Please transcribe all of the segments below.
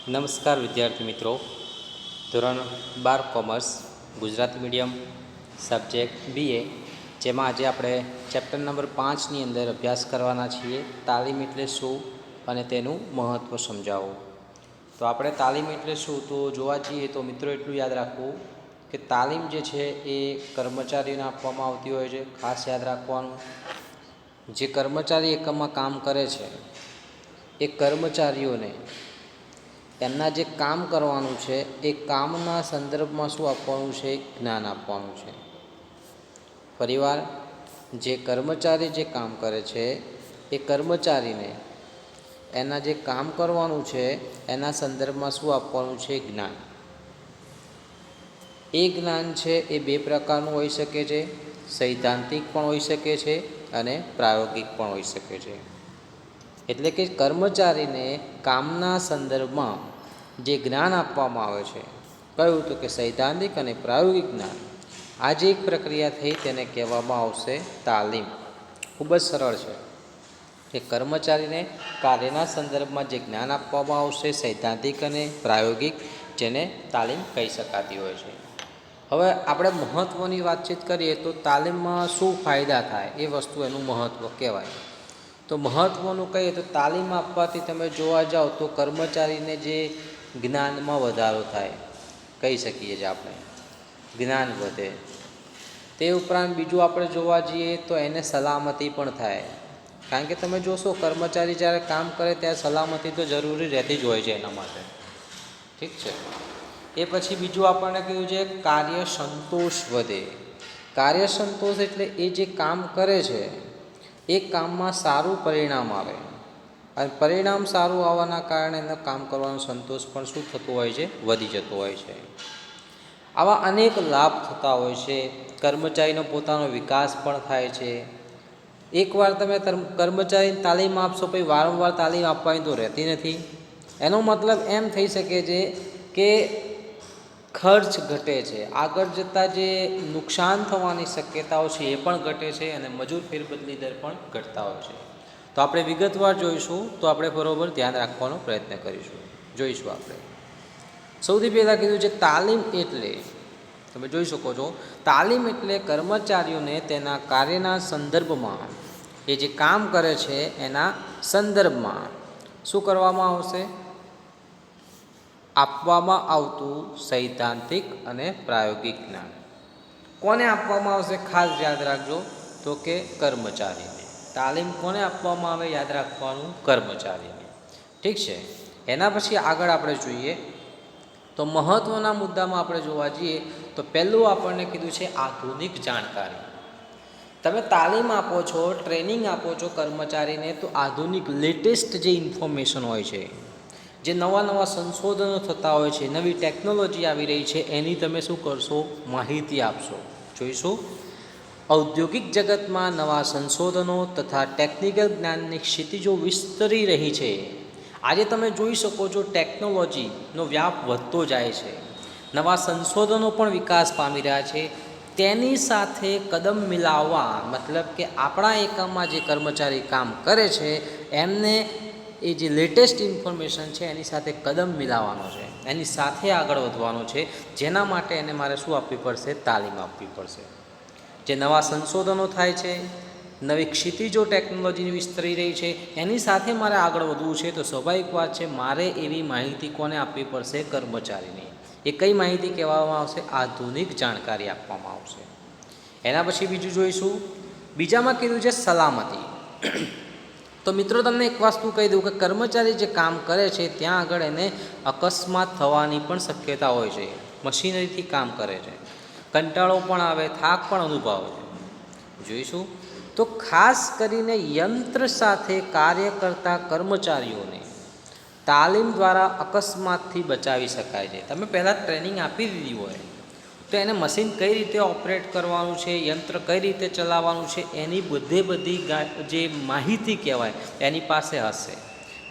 નમસ્કાર વિદ્યાર્થી મિત્રો, ધોરણ 12 commerce Gujarati medium subject BA, જેમાં આજે આપણે ચેપ્ટર નંબર 5ની અંદર અભ્યાસ કરવાના છીએ તાલીમ એટલે શું અને તેનું મહત્ત્વ સમજાવો. તો આપણે તાલીમ એટલે શું તો જોવા જઈએ તો મિત્રો એટલું યાદ રાખવું કે તાલીમ જે છે એ કર્મચારીઓને આપવામાં આવતી હોય છે. ખાસ યાદ રાખવાનું, જે કર્મચારી એકમમાં કામ કરે છે એ કર્મચારીઓને એમના જે કામ કરવાનું છે એ કામના સંદર્ભમાં શું આપવાનું છે? જ્ઞાન આપવાનું છે. ફરીવાર, જે કર્મચારી જે કામ કરે છે એ કર્મચારીને એના જે કામ કરવાનું છે એના સંદર્ભમાં શું આપવાનું છે? જ્ઞાન. એ જ્ઞાન છે એ બે પ્રકારનું હોઈ શકે છે. સૈદ્ધાંતિક પણ હોઈ શકે છે અને પ્રાયોગિક પણ હોઈ શકે છે. એટલે કે કર્મચારીને કામના સંદર્ભમાં જે જ્ઞાન આપવામાં આવે છે, કહ્યું તો કે સૈદ્ધાંતિક અને પ્રાયોગિક જ્ઞાન, આ જે એક પ્રક્રિયા થઈ તેને કહેવામાં આવશે તાલીમ. ખૂબ જ સરળ છે કે કર્મચારીને કાર્યના સંદર્ભમાં જે જ્ઞાન આપવામાં આવશે સૈદ્ધાંતિક અને પ્રાયોગિક, જેને તાલીમ કહી શકાતી હોય છે. હવે આપણે મહત્ત્વની વાતચીત કરીએ તો તાલીમમાં શું ફાયદા થાય એ વસ્તુ એનું મહત્ત્વ કહેવાય. તો મહત્ત્વનું કહીએ તો તાલીમ આપવાથી તમે જોવા જાઓ તો કર્મચારીને જે જ્ઞાનમાં વધારો થાય, કહી શકીએ છીએ આપણે, જ્ઞાન વધે. તે ઉપરાંત બીજું આપણે જોવા જઈએ તો એને સલામતી પણ થાય. કારણ કે તમે જોશો કર્મચારી જ્યારે કામ કરે ત્યારે સલામતી તો જરૂરી રહેતી જ હોય છે એના માટે. ઠીક છે. એ પછી બીજું આપણને કહ્યું છે કાર્ય સંતોષ વધે. કાર્ય સંતોષ એટલે એ જે કામ કરે છે એ કામમાં સારું પરિણામ આવે, અને પરિણામ સારું આવવાના કારણે એનું કામ કરવાનો સંતોષ પણ શું થતું હોય છે? વધી જતો હોય છે. આવા અનેક લાભ થતા હોય છે. કર્મચારીનો પોતાનો વિકાસ પણ થાય છે. એકવાર તમે કર્મચારીને તાલીમ આપશો પછી વારંવાર તાલીમ આપવાની તો રહેતી નથી. એનો મતલબ એમ થઈ શકે છે કે ખર્ચ ઘટે છે, આગળ જતાં જે નુકસાન થવાની શક્યતાઓ છે એ પણ ઘટે છે, અને મજૂર ફેરબદલી દર પણ ઘટતા હોય છે. તો આપણે વિગતવાર જોઈશું, તો આપણે બરાબર ધ્યાન રાખવાનો પ્રયત્ન કરીશું. જોઈશું આપણે. સૌથી પહેલાં કીધું છે તાલીમ એટલે, તમે જોઈ શકો છો, તાલીમ એટલે કર્મચારીઓને તેના કાર્યના સંદર્ભમાં, એ જે કામ કરે છે એના સંદર્ભમાં શું કરવામાં આવશે? આપવામાં આવતું સૈદ્ધાંતિક અને પ્રાયોગિક જ્ઞાન. કોને આપવામાં આવશે? ખાસ યાદ રાખજો, તો કે કર્મચારીને. તાલીમ કોને આપવામાં આવે? યાદ રાખવાનું, કર્મચારીને. ઠીક છે. એના પછી આગળ આપણે જોઈએ તો મહત્ત્વના મુદ્દામાં આપણે જોવા જઈએ તો પહેલું આપણને કીધું છે આધુનિક જાણકારી. તમે તાલીમ આપો છો, ટ્રેનિંગ આપો છો કર્મચારીને, તો આધુનિક લેટેસ્ટ જે ઇન્ફોર્મેશન હોય છે, જે નવા નવા સંશોધનો થતા હોય છે, નવી ટેકનોલોજી આવી રહી છે, એની તમે શું કરશો? માહિતી આપશો. જોઈશું. ઔદ્યોગિક જગતમાં નવા સંશોધનો તથા ટેકનિકલ જ્ઞાનની ક્ષિતિજો વિસ્તરી રહી છે. આજે તમે જોઈ શકો છો ટેકનોલોજીનો વ્યાપ વધતો જાય છે, નવા સંશોધનો પણ વિકાસ પામી રહ્યા છે. તેની સાથે કદમ મિલાવવા, મતલબ કે આપણા એકમમાં જે કર્મચારી કામ કરે છે એમને એ જે લેટેસ્ટ ઇન્ફોર્મેશન છે એની સાથે કદમ મિલાવવાનો છે, એની સાથે આગળ વધવાનું છે. જેના માટે એને મારે શું આપવી પડશે? તાલીમ આપવી પડશે. જે નવા સંશોધનો થાય છે, નવી ક્ષિતિજો ટેકનોલોજીની વિસ્તરી રહી છે, એની સાથે મારે આગળ વધવું છે. તો સ્વાભાવિક વાત છે, મારે એવી માહિતી કોને આપવી પડશે? કર્મચારીની. એ કઈ માહિતી કહેવામાં આવશે? આધુનિક જાણકારી આપવામાં આવશે. એના પછી બીજું જોઈશું. બીજામાં કીધું છે સલામતી. તો મિત્રો તમને એક વસ્તુ કહી દઉં કે કર્મચારી જે કામ કરે છે ત્યાં આગળ એને અકસ્માત થવાની પણ શક્યતા હોય છે. મશીનરીથી કામ કરે છે, કંટાળો પણ આવે, થાક પણ અનુભવે છે. જોઈશું. તો ખાસ કરીને યંત્ર સાથે કાર્ય કરતા કર્મચારીઓને તાલીમ દ્વારા અકસ્માતથી બચાવી શકાય છે. તમે પહેલાં ટ્રેનિંગ આપી દીધી હોય તો એને મશીન કઈ રીતે ઓપરેટ કરવાનું છે, યંત્ર કઈ રીતે ચલાવવાનું છે, એની બધી જે માહિતી કહેવાય એની પાસે હશે,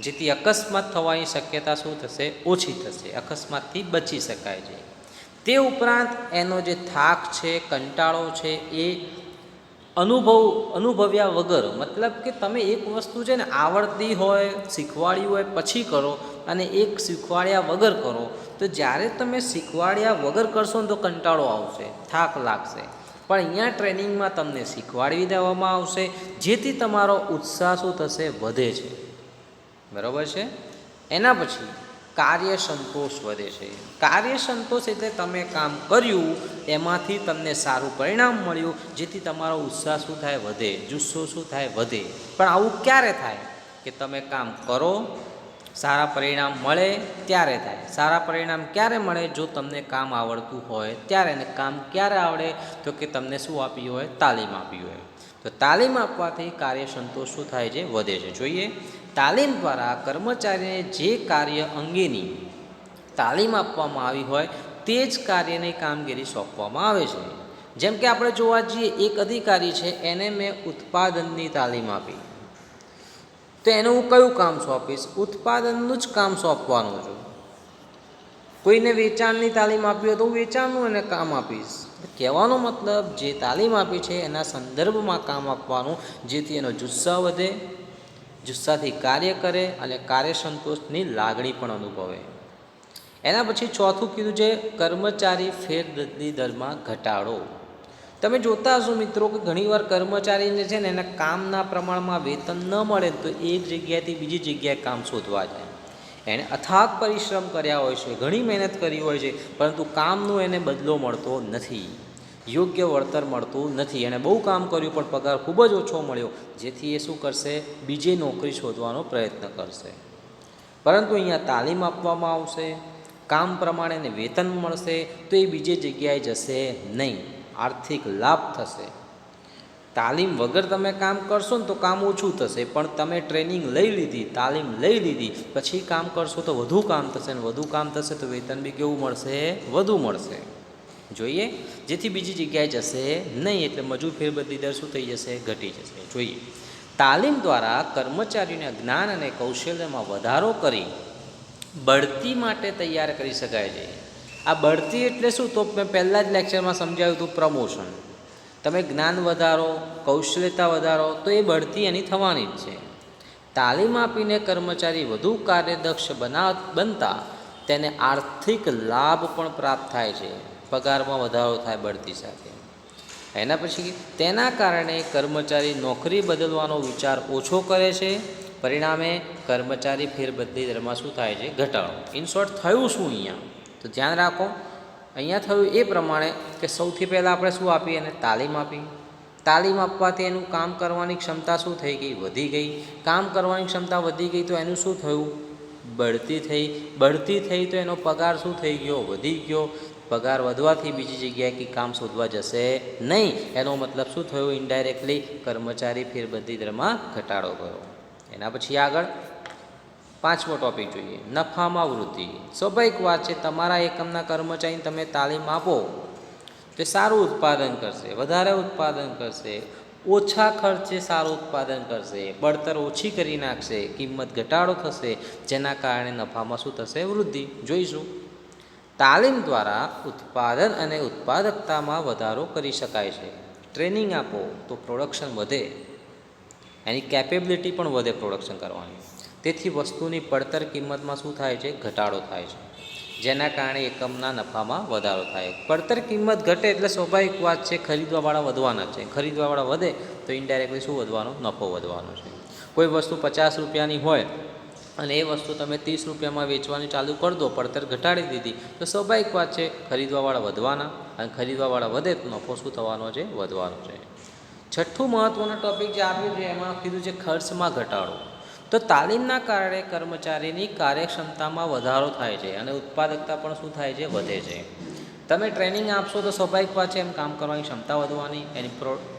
જેથી અકસ્માત થવાની શક્યતા શું થશે? ઓછી થશે. અકસ્માતથી બચી શકાય છે. તે ઉપરાંત એનો જે થાક છે, કંટાળો છે, એ અનુભવ્યા વગર, મતલબ કે તમે એક વસ્તુ છે ને આવડતી હોય, શીખવાડી હોય પછી કરો અને એક શીખવાડ્યા વગર કરો, તો જ્યારે તમે શીખવાડ્યા વગર કરશો ને તો કંટાળો આવશે, થાક લાગશે. પણ અહીંયા ટ્રેનિંગમાં તમને શીખવાડી દેવામાં આવશે, જેથી તમારો ઉત્સાહ શું થશે? વધે છે. બરાબર છે. એના પછી કાર્ય સંતોષ વધે છે. કાર્ય સંતોષ એટલે તમે કામ કર્યું એમાંથી તમને સારું પરિણામ મળ્યું, જેથી તમારો ઉત્સાહ શું થાય? વધે. જુસ્સો શું થાય? વધે. પણ આવું ક્યારે થાય? કે તમે કામ કરો, સારા પરિણામ મળે ત્યારે થાય. સારા પરિણામ ક્યારે મળે? જો તમને કામ આવડતું હોય ત્યારે. ને કામ ક્યારે આવડે? તો કે તમને શું આપી હોય? તાલીમ આપી હોય. તો તાલીમ આપવાથી કાર્ય સંતોષ શું થાય છે? વધે છે. જોઈએ, તાલીમ દ્વારા કર્મચારીને જે કાર્ય અંગેની તાલીમ આપવામાં આવી હોય તે જ કાર્યની કામગીરી સોંપવામાં આવે છે. જેમ કે આપણે જોવા જઈએ, એક અધિકારી છે, એને મેં ઉત્પાદનની તાલીમ આપી, તો એને હું કયું કામ સોંપીશ? ઉત્પાદનનું જ કામ સોંપવાનું છું. કોઈને વેચાણની તાલીમ આપી હોય તો હું વેચાણનું એને કામ આપીશ. કહેવાનો મતલબ, જે તાલીમ આપી છે એના સંદર્ભમાં કામ આપવાનું, જેથી એનો જુસ્સા વધે, જુસ્સાથી કાર્ય કરે અને કાર્ય સંતોષની લાગણી પણ અનુભવે. એના પછી ચોથું કીધું છે કર્મચારી ફેરબદલી દરમાં ઘટાડો. તમે જોતા હશો મિત્રો કે ઘણીવાર કર્મચારીને છે ને એના કામના પ્રમાણમાં વેતન ન મળે તો એક જગ્યાએથી બીજી જગ્યાએ કામ શોધવા જાય. એણે અથાગ પરિશ્રમ કર્યા હોય છે, ઘણી મહેનત કરી હોય છે, પરંતુ કામનો એને બદલો મળતો નથી, યોગ્ય વળતર મળતું નથી. એણે બહુ કામ કર્યું પણ પગાર ખૂબ જ ઓછો મળ્યો, જેથી એ શું કરશે? બીજી નોકરી શોધવાનો પ્રયત્ન કરશે. પરંતુ અહીંયા તાલીમ આપવામાં આવશે, કામ પ્રમાણે એને વેતન મળશે, તો એ બીજી જગ્યાએ જશે નહીં, આર્થિક લાભ થશે. તાલીમ વગર તમે કામ કરશો ને તો કામ ઓછું થશે, પણ તમે ટ્રેનિંગ લઈ લીધી, તાલીમ લઈ લીધી, પછી કામ કરશો તો વધુ કામ થશે, ને વધુ કામ થશે તો વેતન બી કેવું મળશે? વધુ મળશે. જોઈએ, જેથી બીજી જગ્યાએ જશે નહીં, એટલે મજૂર ફેરબદલી દર શું થઈ જશે? ઘટી જશે. જોઈએ, તાલીમ દ્વારા કર્મચારીઓના જ્ઞાન અને કૌશલ્યમાં વધારો કરી બઢતી માટે તૈયાર કરી શકાય છે. આ બઢતી એટલે શું? તો મેં પહેલાં જ લેક્ચરમાં સમજાવ્યું હતું, પ્રમોશન. તમે જ્ઞાન વધારો, કૌશલ્યતા વધારો, તો એ બઢતી એની થવાની જ છે. તાલીમ આપીને કર્મચારી વધુ કાર્યદક્ષ બનતા તેને આર્થિક લાભ પણ પ્રાપ્ત થાય છે. પગારમાં વધારો થાય બઢતી સાથે. એના પછી તેના કારણે કર્મચારી નોકરી બદલવાનો વિચાર ઓછો કરે છે. પરિણામે કર્મચારી ફેરબદલી દરમાં શું થાય છે? ઘટાડો. ઇન શોર્ટ થયું શું અહીંયા? તો ધ્યાન રાખો, અહીંયા થયું એ પ્રમાણે કે સૌથી પહેલાં આપણે શું આપી? એને તાલીમ આપી. તાલીમ આપવાથી એનું કામ કરવાની ક્ષમતા શું થઈ ગઈ? વધી ગઈ. કામ કરવાની ક્ષમતા વધી ગઈ તો એનું શું થયું? બઢતી થઈ. બઢતી થઈ તો એનો પગાર શું થઈ ગયો? વધી ગયો. પગાર વધવાથી બીજી જગ્યાએ કામ શોધવા જશે નહીં. એનો મતલબ શું થયો? ઇનડાયરેક્ટલી કર્મચારી ફેરબદલી દરમાં ઘટાડો ગયો. એના પછી આગળ પાંચમો ટૉપિક જોઈએ, નફામાં વૃદ્ધિ. સ્વાભાવિક વાત છે, તમારા એકમના કર્મચારીને તમે તાલીમ આપો તો સારું ઉત્પાદન કરશે, વધારે ઉત્પાદન કરશે, ઓછા ખર્ચે સારું ઉત્પાદન કરશે, બળતર ઓછી કરી નાખશે, કિંમત ઘટાડો થશે, જેના કારણે નફામાં શું થશે? વૃદ્ધિ. જોઈશું. તાલીમ દ્વારા ઉત્પાદન અને ઉત્પાદકતામાં વધારો કરી શકાય છે. ટ્રેનિંગ આપો તો પ્રોડક્શન વધે, એની કેપેબિલિટી પણ વધે પ્રોડક્શન કરવાની. તેથી વસ્તુની પડતર કિંમતમાં શું થાય છે? ઘટાડો થાય છે, જેના કારણે એકમના નફામાં વધારો થાય. પડતર કિંમત ઘટે એટલે સ્વાભાવિક વાત છે, ખરીદવાવાળા વધવાના છે. ખરીદવાવાળા વધે તો ઇનડાયરેક્ટલી શું વધવાનો? નફો વધવાનો છે. કોઈ વસ્તુ 50 રૂપિયાની હોય અને એ વસ્તુ તમે 30 રૂપિયામાં વેચવાની ચાલુ કરી દો, પડતર ઘટાડી દીધી, તો સ્વાભાવિક વાત છે ખરીદવાવાળા વધવાના, અને ખરીદવાવાળા વધે તો નફો શું થવાનો છે? વધવાનો છે. છઠ્ઠું મહત્ત્વનું ટૉપિક જે આપ્યું છે એમાં કીધું છે ખર્ચમાં ઘટાડો. તો તાલીમના કારણે કર્મચારીની કાર્યક્ષમતામાં વધારો થાય છે અને ઉત્પાદકતા પણ શું થાય છે? વધે છે. તમે ટ્રેનિંગ આપશો તો સ્વાભાવિક વાત છે એમ કામ કરવાની ક્ષમતા વધવાની, એની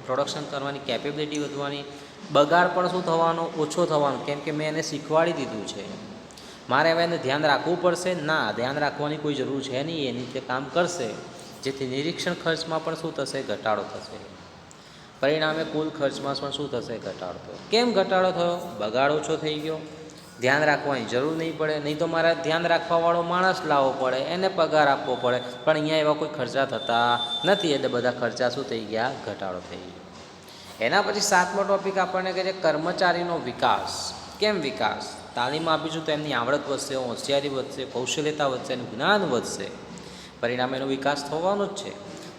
પ્રોડક્શન કરવાની કેપેબિલિટી વધવાની. બગાડ પણ શું થવાનો? ઓછો થવાનો, કેમ કે મેં એને શીખવાડી દીધું છે. મારે હવે એને ધ્યાન રાખવું પડશે? ના, ધ્યાન રાખવાની કોઈ જરૂર છે નહીં, એની રીતે કામ કરશે, જેથી નિરીક્ષણ ખર્ચમાં પણ શું થશે? ઘટાડો થશે. પરિણામે કુલ ખર્ચમાં પણ શું થશે? ઘટાડો થયો. કેમ ઘટાડો થયો? બગાડ ઓછો થઈ ગયો, ધ્યાન રાખવાની જરૂર નહીં પડે. નહીં તો મારે ધ્યાન રાખવાવાળો માણસ લાવવો પડે, એને પગાર આપવો પડે, પણ અહીંયા એવા કોઈ ખર્ચા થતા નથી, એટલે બધા ખર્ચા શું થઈ ગયા? ઘટાડો થઈ ગયો. એના પછી સાતમો ટૉપિક આપણને કહે છે કર્મચારીનો વિકાસ. કેમ વિકાસ? તાલીમ આપીશું તો એમની આવડત વધશે, હોશિયારી વધશે, કૌશલ્યતા વધશે, એનું જ્ઞાન વધશે, પરિણામે એનો વિકાસ થવાનો જ છે.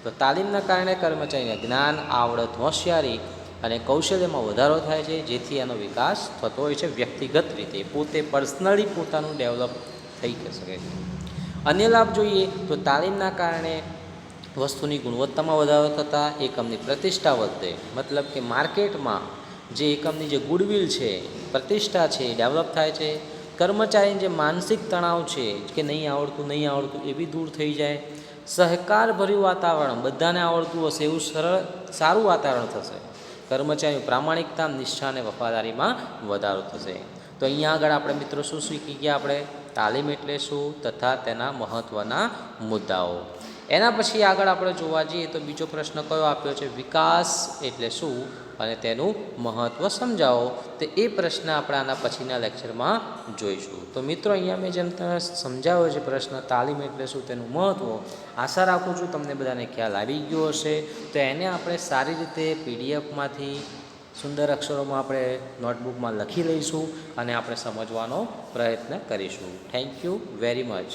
તો તાલીમના કારણે કર્મચારીને જ્ઞાન, આવડત, હોશિયારી અને કૌશલ્યમાં વધારો થાય છે, જેથી એનો વિકાસ થતો હોય છે વ્યક્તિગત રીતે, પોતે પર્સનલી પોતાનું ડેવલપ થઈ શકે છે. અન્ય લાભ જોઈએ તો તાલીમના કારણે વસ્તુની ગુણવત્તામાં વધારો થતાં એકમની પ્રતિષ્ઠા વધે, મતલબ કે માર્કેટમાં જે એકમની જે ગુડવિલ છે, પ્રતિષ્ઠા છે, ડેવલપ થાય છે. કર્મચારીને જે માનસિક તણાવ છે કે નહીં આવડતું એ બી દૂર થઈ જાય. સહકારભર્યું વાતાવરણ, બધાને આવડતું હશે એવું સારું વાતાવરણ થશે. કર્મચારીની પ્રામાણિકતા, નિષ્ઠા અને વફાદારીમાં વધારો થશે. તો અહીંયા આગળ આપણે મિત્રો શું શીખી ગયા? આપણે તાલીમ એટલે શું તથા તેના મહત્ત્વના મુદ્દાઓ. એના પછી આગળ આપણે જોવા જઈએ તો બીજો પ્રશ્ન કયો આપ્યો છે? વિકાસ એટલે શું અને તેનું મહત્ત્વ સમજાવો. તો એ પ્રશ્ન આપણે આના પછીના લેક્ચરમાં જોઈશું. તો મિત્રો અહીંયા મેં જેમ તમે સમજાવ્યો છે પ્રશ્ન તાલીમ એટલે શું, તેનું મહત્ત્વ, આશા રાખું છું તમને બધાને ખ્યાલ આવી ગયો હશે. તો એને આપણે સારી રીતે પીડીએફમાંથી સુંદર અક્ષરોમાં આપણે નોટબુકમાં લખી લઈશું અને આપણે સમજવાનો પ્રયત્ન કરીશું. Thank you very much.